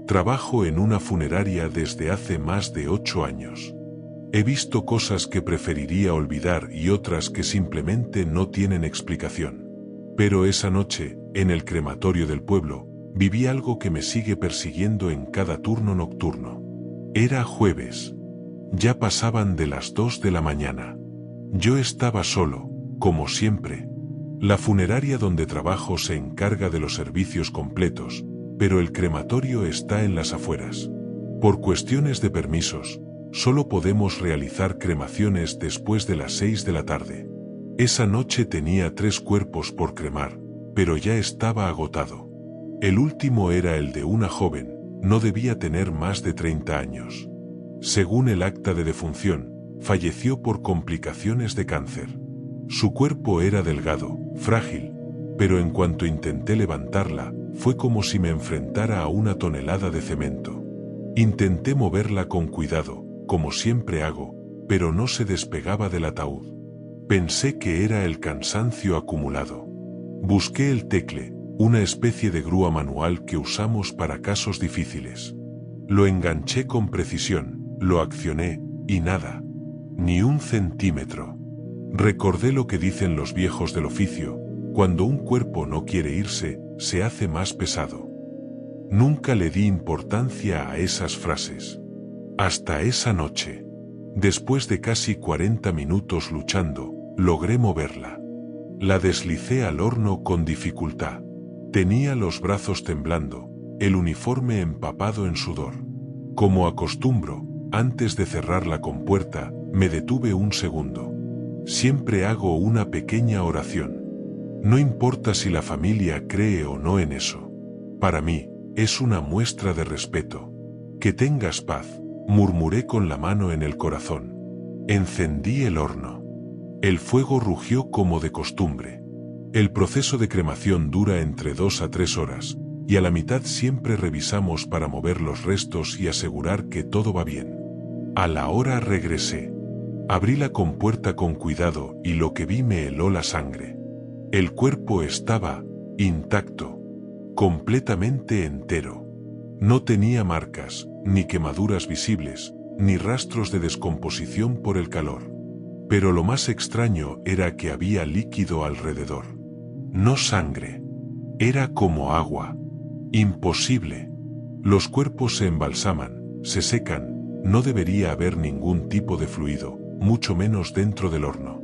Trabajo en una funeraria desde hace más de 8 años. He visto cosas que preferiría olvidar y otras que simplemente no tienen explicación. Pero esa noche, en el crematorio del pueblo, viví algo que me sigue persiguiendo en cada turno nocturno. Era jueves. Ya pasaban de las 2 de la mañana. Yo estaba solo, como siempre. La funeraria donde trabajo se encarga de los servicios completos, pero el crematorio está en las afueras. Por cuestiones de permisos, solo podemos realizar cremaciones después de las 6 de la tarde. Esa noche tenía 3 cuerpos por cremar, pero ya estaba agotado. El último era el de una joven, no debía tener más de 30 años. Según el acta de defunción, falleció por complicaciones de cáncer. Su cuerpo era delgado, frágil, pero en cuanto intenté levantarla, fue como si me enfrentara a una tonelada de cemento. Intenté moverla con cuidado, como siempre hago, pero no se despegaba del ataúd. Pensé que era el cansancio acumulado. Busqué el tecle, una especie de grúa manual que usamos para casos difíciles. Lo enganché con precisión, lo accioné, y nada. Ni un centímetro. Recordé lo que dicen los viejos del oficio: cuando un cuerpo no quiere irse, se hace más pesado. Nunca le di importancia a esas frases. Hasta esa noche. Después de casi 40 minutos luchando, logré moverla. La deslicé al horno con dificultad. Tenía los brazos temblando, el uniforme empapado en sudor. Como acostumbro, antes de cerrar la compuerta, me detuve un segundo. Siempre hago una pequeña oración. No importa si la familia cree o no en eso. Para mí, es una muestra de respeto. Que tengas paz, murmuré con la mano en el corazón. Encendí el horno. El fuego rugió como de costumbre. El proceso de cremación dura entre 2 a 3 horas, y a la mitad siempre revisamos para mover los restos y asegurar que todo va bien. A la hora regresé. Abrí la compuerta con cuidado y lo que vi me heló la sangre. El cuerpo estaba intacto, completamente entero. No tenía marcas, ni quemaduras visibles, ni rastros de descomposición por el calor. Pero lo más extraño era que había líquido alrededor. No sangre. Era como agua. Imposible. Los cuerpos se embalsaman, se secan, no debería haber ningún tipo de fluido, mucho menos dentro del horno.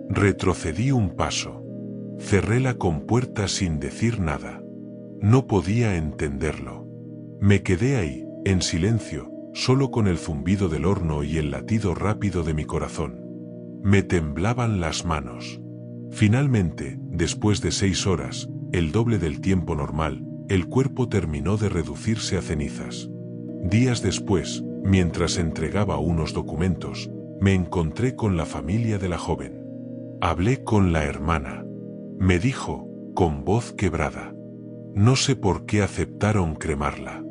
Retrocedí un paso. Cerré la compuerta sin decir nada. No podía entenderlo. Me quedé ahí, en silencio, solo con el zumbido del horno y el latido rápido de mi corazón. Me temblaban las manos. Finalmente, después de 6 horas, el doble del tiempo normal, el cuerpo terminó de reducirse a cenizas. Días después, mientras entregaba unos documentos, me encontré con la familia de la joven. Hablé con la hermana. Me dijo, con voz quebrada: no sé por qué aceptaron cremarla.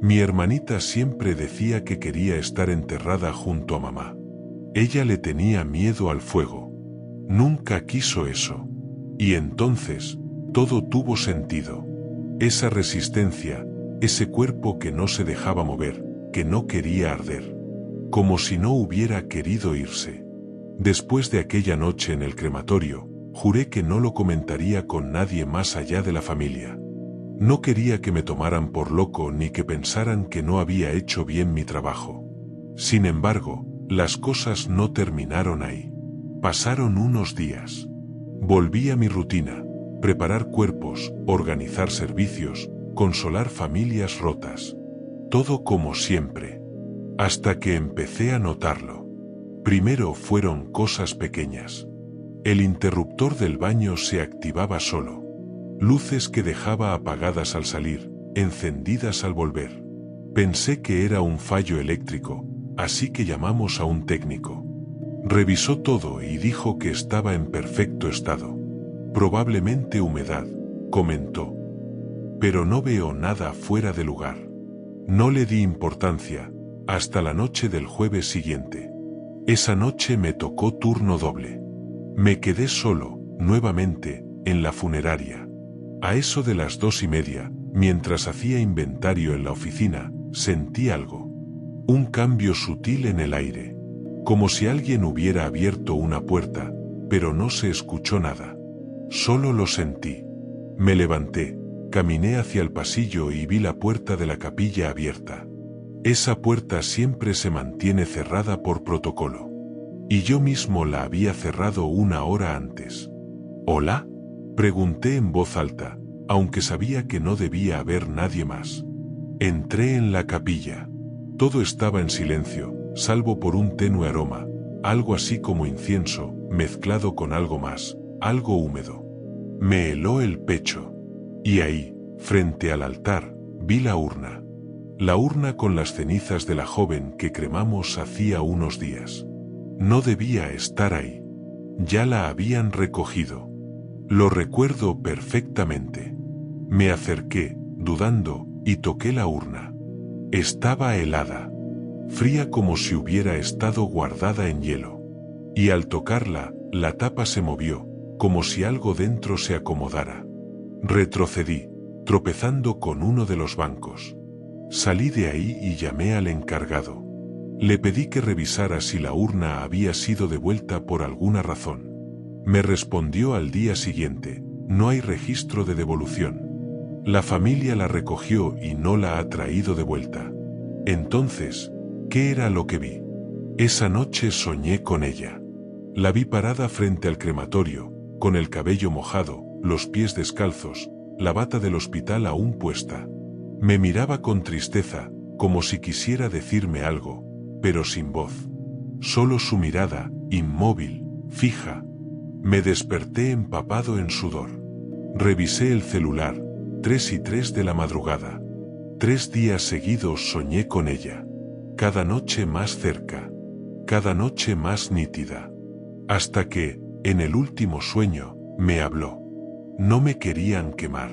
Mi hermanita siempre decía que quería estar enterrada junto a mamá. Ella le tenía miedo al fuego. Nunca quiso eso. Y entonces, todo tuvo sentido. Esa resistencia, ese cuerpo que no se dejaba mover, que no quería arder. Como si no hubiera querido irse. Después de aquella noche en el crematorio, juré que no lo comentaría con nadie más allá de la familia. No quería que me tomaran por loco ni que pensaran que no había hecho bien mi trabajo. Sin embargo, las cosas no terminaron ahí. Pasaron unos días. Volví a mi rutina: preparar cuerpos, organizar servicios, consolar familias rotas. Todo como siempre. Hasta que empecé a notarlo. Primero fueron cosas pequeñas. El interruptor del baño se activaba solo. Luces que dejaba apagadas al salir, encendidas al volver. Pensé que era un fallo eléctrico, así que llamamos a un técnico. Revisó todo y dijo que estaba en perfecto estado. Probablemente humedad, comentó. Pero no veo nada fuera de lugar. No le di importancia, hasta la noche del jueves siguiente. Esa noche me tocó turno doble. Me quedé solo, nuevamente, en la funeraria. A eso de las 2:30, Mientras hacía inventario en la oficina, sentí algo. Un cambio sutil en el aire. Como si alguien hubiera abierto una puerta, pero no se escuchó nada. Solo lo sentí. Me levanté, caminé hacia el pasillo y vi la puerta de la capilla abierta. Esa puerta siempre se mantiene cerrada por protocolo. Y yo mismo la había cerrado una hora antes. ¿Hola? Pregunté en voz alta, aunque sabía que no debía haber nadie más. Entré en la capilla. Todo estaba en silencio, salvo por un tenue aroma, algo así como incienso, mezclado con algo más, algo húmedo. Me heló el pecho. Y ahí, frente al altar, vi la urna. La urna con las cenizas de la joven que cremamos hacía unos días. No debía estar ahí. Ya la habían recogido. Lo recuerdo perfectamente. Me acerqué, dudando, y toqué la urna. Estaba helada. Fría como si hubiera estado guardada en hielo. Y al tocarla, la tapa se movió, como si algo dentro se acomodara. Retrocedí, tropezando con uno de los bancos. Salí de ahí y llamé al encargado. Le pedí que revisara si la urna había sido devuelta por alguna razón. Me respondió al día siguiente: no hay registro de devolución. La familia la recogió y no la ha traído de vuelta. Entonces, ¿qué era lo que vi? Esa noche soñé con ella. La vi parada frente al crematorio, con el cabello mojado, los pies descalzos, la bata del hospital aún puesta. Me miraba con tristeza, como si quisiera decirme algo, pero sin voz. Solo su mirada, inmóvil, fija. Me desperté empapado en sudor. Revisé el celular, 3:03 de la madrugada. 3 días seguidos soñé con ella. Cada noche más cerca. Cada noche más nítida. Hasta que, en el último sueño, me habló. No me querían quemar.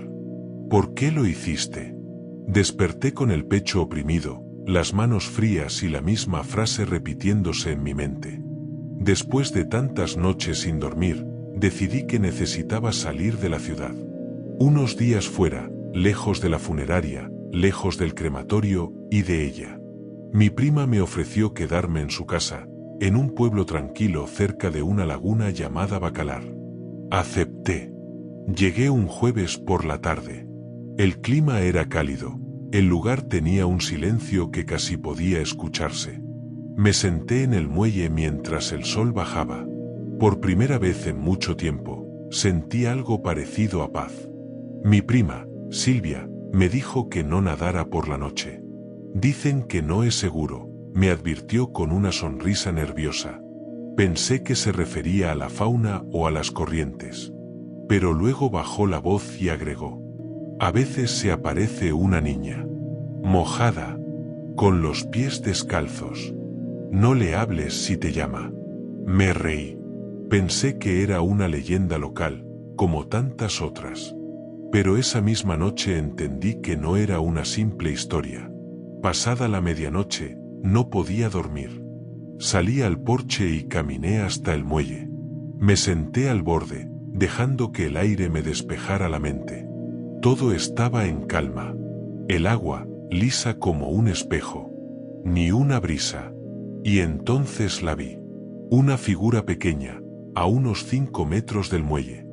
¿Por qué lo hiciste? Desperté con el pecho oprimido, las manos frías y la misma frase repitiéndose en mi mente. Después de tantas noches sin dormir, decidí que necesitaba salir de la ciudad. Unos días fuera, lejos de la funeraria, lejos del crematorio y de ella. Mi prima me ofreció quedarme en su casa, en un pueblo tranquilo cerca de una laguna llamada Bacalar. Acepté. Llegué un jueves por la tarde. El clima era cálido, el lugar tenía un silencio que casi podía escucharse. Me senté en el muelle mientras el sol bajaba. Por primera vez en mucho tiempo, sentí algo parecido a paz. Mi prima, Silvia, me dijo que no nadara por la noche. Dicen que no es seguro, me advirtió con una sonrisa nerviosa. Pensé que se refería a la fauna o a las corrientes. Pero luego bajó la voz y agregó: a veces se aparece una niña, mojada, con los pies descalzos. No le hables si te llama. Me reí. Pensé que era una leyenda local, como tantas otras. Pero esa misma noche entendí que no era una simple historia. Pasada la medianoche, no podía dormir. Salí al porche y caminé hasta el muelle. Me senté al borde, dejando que el aire me despejara la mente. Todo estaba en calma. El agua, lisa como un espejo. Ni una brisa. Y entonces la vi. Una figura pequeña, a unos 5 metros del muelle.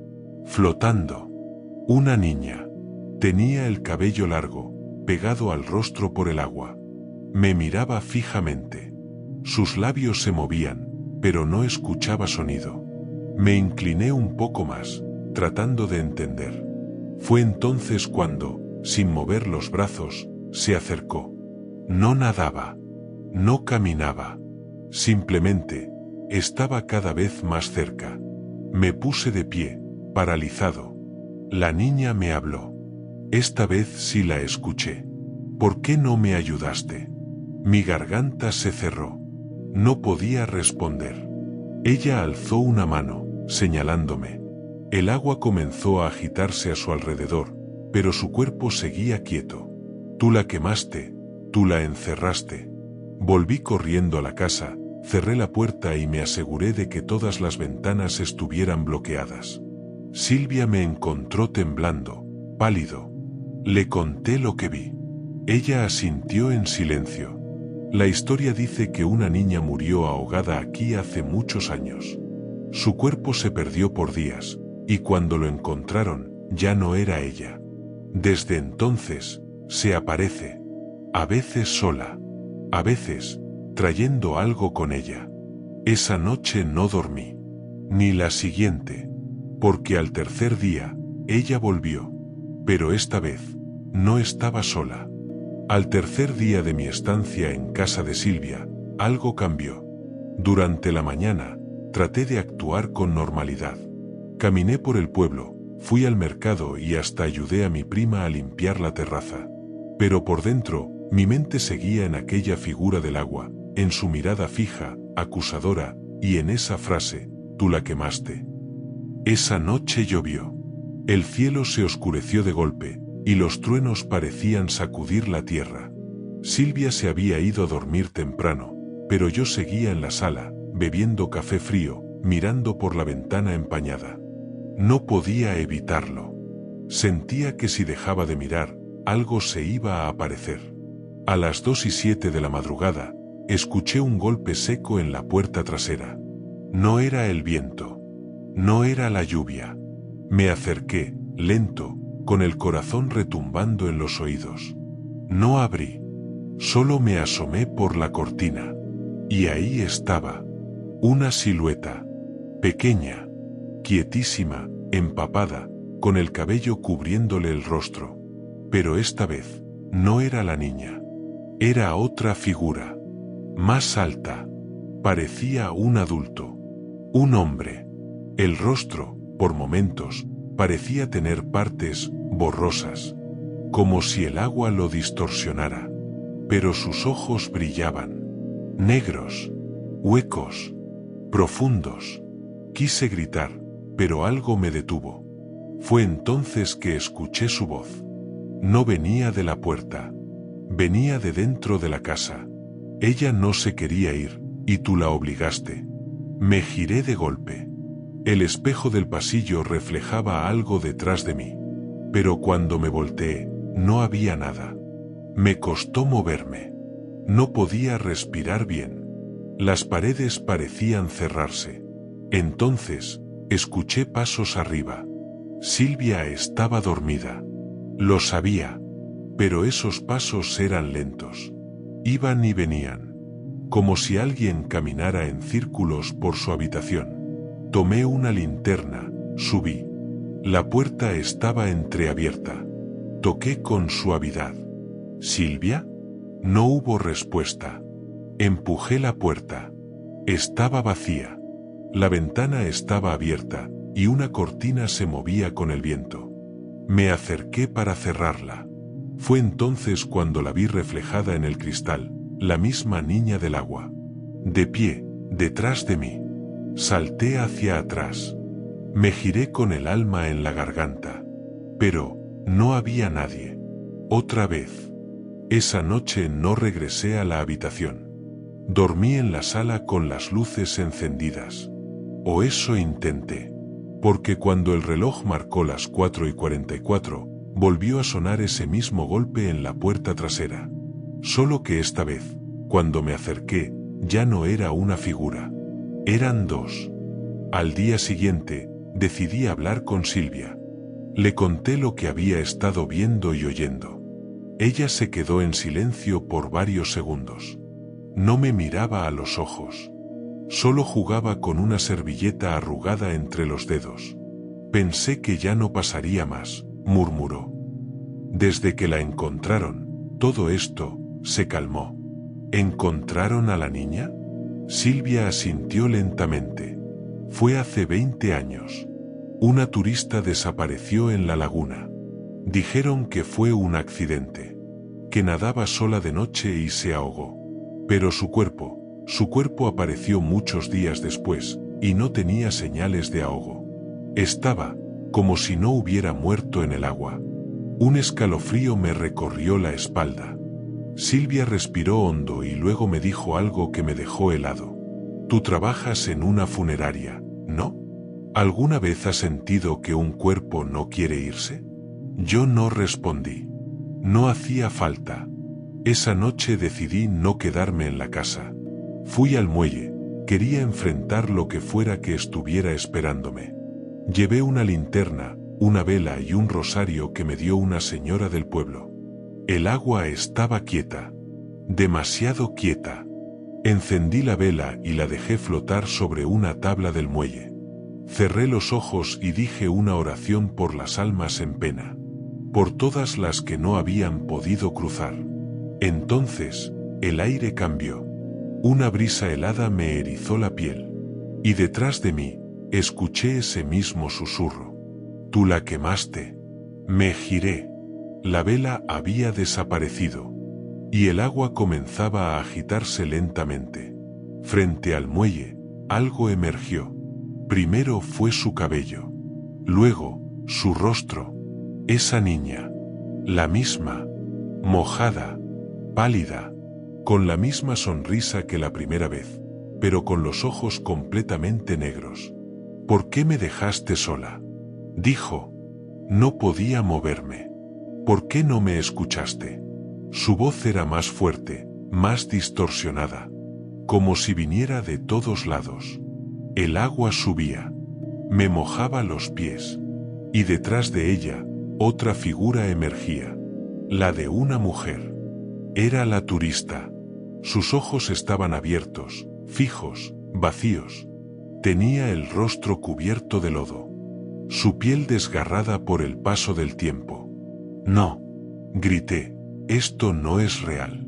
Flotando. Una niña. Tenía el cabello largo, pegado al rostro por el agua. Me miraba fijamente. Sus labios se movían, pero no escuchaba sonido. Me incliné un poco más, tratando de entender. Fue entonces cuando, sin mover los brazos, se acercó. No nadaba. No caminaba. Simplemente, estaba cada vez más cerca. Me puse de pie, paralizado. La niña me habló. Esta vez sí la escuché. ¿Por qué no me ayudaste? Mi garganta se cerró. No podía responder. Ella alzó una mano, señalándome. El agua comenzó a agitarse a su alrededor, pero su cuerpo seguía quieto. Tú la quemaste, tú la encerraste. Volví corriendo a la casa, cerré la puerta y me aseguré de que todas las ventanas estuvieran bloqueadas. Silvia me encontró temblando, pálido. Le conté lo que vi. Ella asintió en silencio. La historia dice que una niña murió ahogada aquí hace muchos años. Su cuerpo se perdió por días, y cuando lo encontraron, ya no era ella. Desde entonces, se aparece. A veces sola. A veces, trayendo algo con ella. Esa noche no dormí. Ni la siguiente. Porque al tercer día, ella volvió. Pero esta vez, no estaba sola. Al tercer día de mi estancia en casa de Silvia, algo cambió. Durante la mañana, traté de actuar con normalidad. Caminé por el pueblo, fui al mercado y hasta ayudé a mi prima a limpiar la terraza. Pero por dentro, mi mente seguía en aquella figura del agua, en su mirada fija, acusadora, y en esa frase, tú la quemaste. Esa noche llovió. El cielo se oscureció de golpe, y los truenos parecían sacudir la tierra. Silvia se había ido a dormir temprano, pero yo seguía en la sala, bebiendo café frío, mirando por la ventana empañada. No podía evitarlo. Sentía que si dejaba de mirar, algo se iba a aparecer. A las 2:07 de la madrugada, escuché un golpe seco en la puerta trasera. No era el viento. No era la lluvia. Me acerqué, lento, con el corazón retumbando en los oídos. No abrí. Solo me asomé por la cortina. Y ahí estaba. Una silueta. Pequeña. Quietísima, empapada, con el cabello cubriéndole el rostro. Pero esta vez, no era la niña. Era otra figura. Más alta. Parecía un adulto. Un hombre. El rostro, por momentos, parecía tener partes borrosas, como si el agua lo distorsionara. Pero sus ojos brillaban. Negros. Huecos. Profundos. Quise gritar, pero algo me detuvo. Fue entonces que escuché su voz. No venía de la puerta. Venía de dentro de la casa. Ella no se quería ir, y tú la obligaste. Me giré de golpe. El espejo del pasillo reflejaba algo detrás de mí. Pero cuando me volteé, no había nada. Me costó moverme. No podía respirar bien. Las paredes parecían cerrarse. Entonces, escuché pasos arriba. Silvia estaba dormida. Lo sabía. Pero esos pasos eran lentos. Iban y venían. Como si alguien caminara en círculos por su habitación. Tomé una linterna, subí. La puerta estaba entreabierta. Toqué con suavidad. ¿Silvia? No hubo respuesta. Empujé la puerta. Estaba vacía. La ventana estaba abierta, y una cortina se movía con el viento. Me acerqué para cerrarla. Fue entonces cuando la vi reflejada en el cristal, la misma niña del agua. De pie, detrás de mí. Salté hacia atrás. Me giré con el alma en la garganta. Pero, no había nadie. Otra vez. Esa noche no regresé a la habitación. Dormí en la sala con las luces encendidas. O eso intenté. Porque cuando el reloj marcó las 4:44, volvió a sonar ese mismo golpe en la puerta trasera. Solo que esta vez, cuando me acerqué, ya no era una figura. Eran dos. Al día siguiente, decidí hablar con Silvia. Le conté lo que había estado viendo y oyendo. Ella se quedó en silencio por varios segundos. No me miraba a los ojos. Solo jugaba con una servilleta arrugada entre los dedos. Pensé que ya no pasaría más, murmuró. Desde que la encontraron, todo esto se calmó. ¿Encontraron a la niña? Silvia asintió lentamente. Fue hace 20 años. Una turista desapareció en la laguna. Dijeron que fue un accidente. Que nadaba sola de noche y se ahogó. Pero su cuerpo apareció muchos días después, y no tenía señales de ahogo. Estaba, como si no hubiera muerto en el agua. Un escalofrío me recorrió la espalda. Silvia respiró hondo y luego me dijo algo que me dejó helado. Tú trabajas en una funeraria, ¿no? ¿Alguna vez has sentido que un cuerpo no quiere irse? Yo no respondí. No hacía falta. Esa noche decidí no quedarme en la casa. Fui al muelle, quería enfrentar lo que fuera que estuviera esperándome. Llevé una linterna, una vela y un rosario que me dio una señora del pueblo. El agua estaba quieta, demasiado quieta. Encendí la vela y la dejé flotar sobre una tabla del muelle. Cerré los ojos y dije una oración por las almas en pena, por todas las que no habían podido cruzar. Entonces, el aire cambió. Una brisa helada me erizó la piel. Y detrás de mí, escuché ese mismo susurro. Tú la quemaste. Me giré. La vela había desaparecido. Y el agua comenzaba a agitarse lentamente. Frente al muelle, algo emergió. Primero fue su cabello. Luego, su rostro. Esa niña. La misma. Mojada. Pálida. Con la misma sonrisa que la primera vez, pero con los ojos completamente negros. ¿Por qué me dejaste sola?, dijo. No podía moverme. ¿Por qué no me escuchaste? Su voz era más fuerte, más distorsionada, como si viniera de todos lados. El agua subía, me mojaba los pies, y detrás de ella, otra figura emergía, la de una mujer. Era la turista. Sus ojos estaban abiertos, fijos, vacíos. Tenía el rostro cubierto de lodo, su piel desgarrada por el paso del tiempo. No, grité, esto no es real.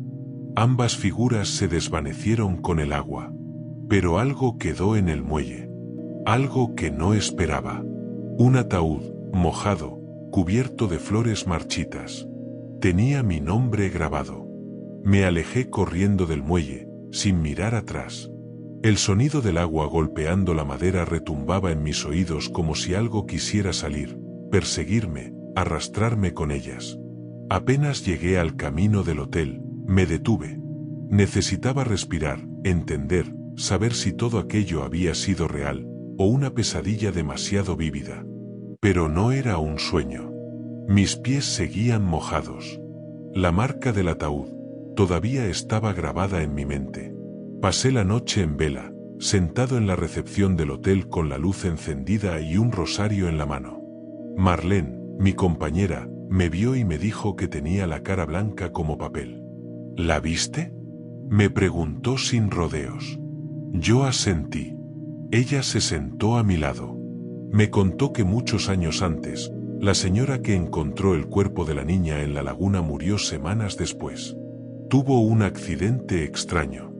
Ambas figuras se desvanecieron con el agua, pero algo quedó en el muelle, algo que no esperaba. Un ataúd, mojado, cubierto de flores marchitas. Tenía mi nombre grabado. Me alejé corriendo del muelle, sin mirar atrás. El sonido del agua golpeando la madera retumbaba en mis oídos como si algo quisiera salir, perseguirme, arrastrarme con ellas. Apenas llegué al camino del hotel, me detuve. Necesitaba respirar, entender, saber si todo aquello había sido real, o una pesadilla demasiado vívida. Pero no era un sueño. Mis pies seguían mojados. La marca del ataúd todavía estaba grabada en mi mente. Pasé la noche en vela, sentado en la recepción del hotel con la luz encendida y un rosario en la mano. Marlene, mi compañera, me vio y me dijo que tenía la cara blanca como papel. ¿La viste?, me preguntó sin rodeos. Yo asentí. Ella se sentó a mi lado. Me contó que muchos años antes, la señora que encontró el cuerpo de la niña en la laguna murió semanas después. Tuvo un accidente extraño.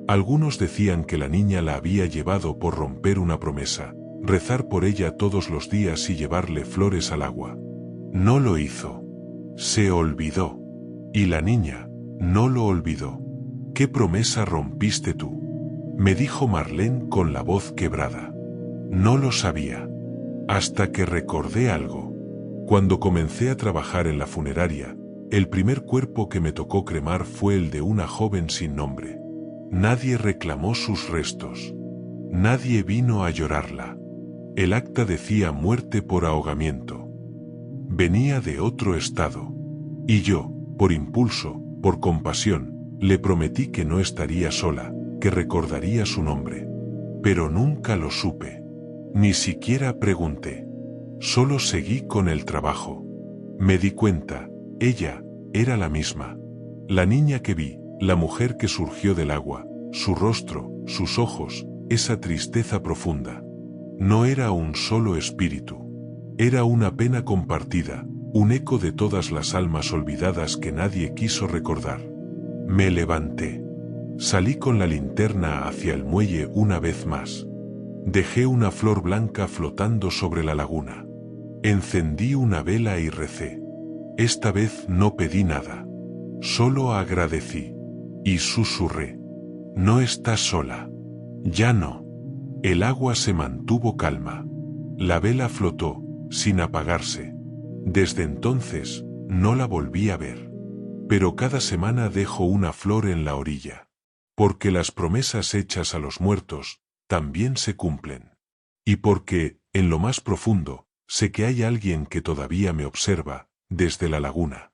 Algunos decían que la niña la había llevado por romper una promesa, rezar por ella todos los días y llevarle flores al agua. No lo hizo. Se olvidó. Y la niña no lo olvidó. ¿Qué promesa rompiste tú?, me dijo Marlene con la voz quebrada. No lo sabía. Hasta que recordé algo. Cuando comencé a trabajar en la funeraria, el primer cuerpo que me tocó cremar fue el de una joven sin nombre. Nadie reclamó sus restos. Nadie vino a llorarla. El acta decía muerte por ahogamiento. Venía de otro estado. Y yo, por impulso, por compasión, le prometí que no estaría sola, que recordaría su nombre. Pero nunca lo supe. Ni siquiera pregunté. Solo seguí con el trabajo. Me di cuenta, ella era la misma. La niña que vi, la mujer que surgió del agua, su rostro, sus ojos, esa tristeza profunda. No era un solo espíritu. Era una pena compartida, un eco de todas las almas olvidadas que nadie quiso recordar. Me levanté. Salí con la linterna hacia el muelle una vez más. Dejé una flor blanca flotando sobre la laguna. Encendí una vela y recé. Esta vez no pedí nada. Solo agradecí. Y susurré. No estás sola. Ya no. El agua se mantuvo calma. La vela flotó, sin apagarse. Desde entonces, no la volví a ver. Pero cada semana dejo una flor en la orilla. Porque las promesas hechas a los muertos, también se cumplen. Y porque, en lo más profundo, sé que hay alguien que todavía me observa, desde la laguna.